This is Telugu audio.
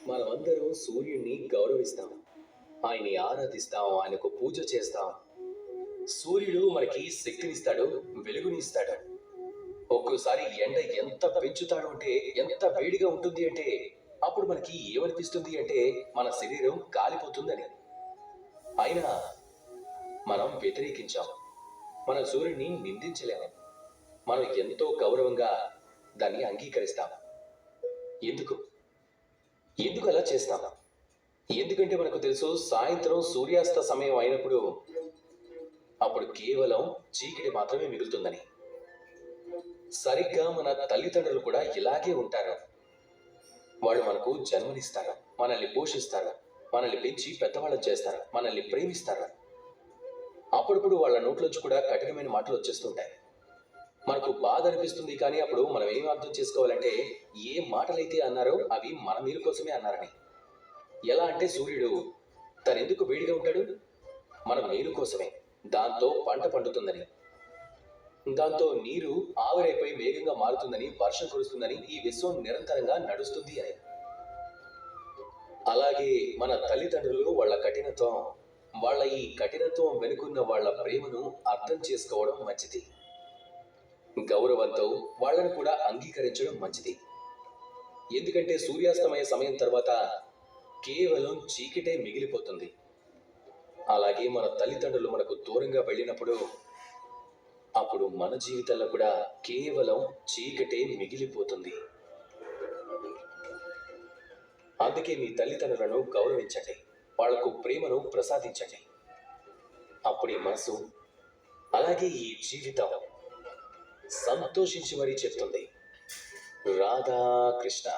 మనమందరం సూర్యుడిని గౌరవిస్తాం, ఆయన్ని ఆరాధిస్తాం, ఆయనకు పూజ చేస్తాం. సూర్యుడు మనకి శక్తినిస్తాడు, వెలుగునిస్తాడు. ఒక్కోసారి ఎండ ఎంత పెంచుతాడు అంటే, ఎంత వేడిగా ఉంటుంది అంటే, అప్పుడు మనకి ఏమనిపిస్తుంది అంటే మన శరీరం కాలిపోతుందని. అయినా మనం వ్యతిరేకించాం, మన సూర్యుడిని నిందించలేము. మనం ఎంతో గౌరవంగా దాన్ని అంగీకరిస్తాం. ఎందుకు ఎందుకు అలా చేస్తాం? ఎందుకంటే మనకు తెలుసు, సాయంత్రం సూర్యాస్త సమయం అయినప్పుడు అప్పుడు కేవలం చీకటి మాత్రమే మిగులుతుందని. సరిగ్గా మన తల్లిదండ్రులు కూడా ఇలాగే ఉంటారు. వాళ్ళు మనకు జన్మనిస్తారు, మనల్ని పోషిస్తారు, మనల్ని పెంచి పెద్దవాళ్ళని చేస్తారు, మనల్ని ప్రేమిస్తారు. అప్పుడప్పుడు వాళ్ళ నోట్లోంచి కూడా కఠినమైన మాటలు వచ్చేస్తుంటాయి. మనకు బాధ అనిపిస్తుంది, కానీ అప్పుడు మనం ఏం అర్థం చేసుకోవాలంటే, ఏ మాటలైతే అన్నారో అవి మన మేలు కోసమే అన్నారని. ఎలా అంటే, సూర్యుడు తనెందుకు వేడిగా ఉంటాడు? మన మేలు కోసమే. దాంతో పంట పండుతుందని, దాంతో నీరు ఆవిరైపోయి వేగంగా మారుతుందని, వర్షం కురుస్తుందని, ఈ విశ్వం నిరంతరంగా నడుస్తుంది అని. అలాగే మన తల్లిదండ్రులు వాళ్ళ కఠినత్వం, వాళ్ళ ఈ కఠినత్వం వెనుకున్న వాళ్ళ ప్రేమను అర్థం చేసుకోవడం మంచిది. గౌరవంతో వాళ్ళను కూడా అంగీకరించడం మంచిది. ఎందుకంటే సూర్యాస్తమయ సమయం తర్వాత కేవలం చీకటే మిగిలిపోతుంది. అలాగే మన తల్లిదండ్రులు మనకు దూరంగా వెళ్ళినప్పుడు అప్పుడు మన జీవితాల్లో కూడా కేవలం చీకటే మిగిలిపోతుంది. అందుకే మీ తల్లిదండ్రులను గౌరవించండి, వాళ్లకు ప్రేమను ప్రసాదించండి. అప్పుడు ఈ మనసు, అలాగే ఈ జీవితం సంతోషించి మరీ చెప్తుంది, రాధాకృష్ణ.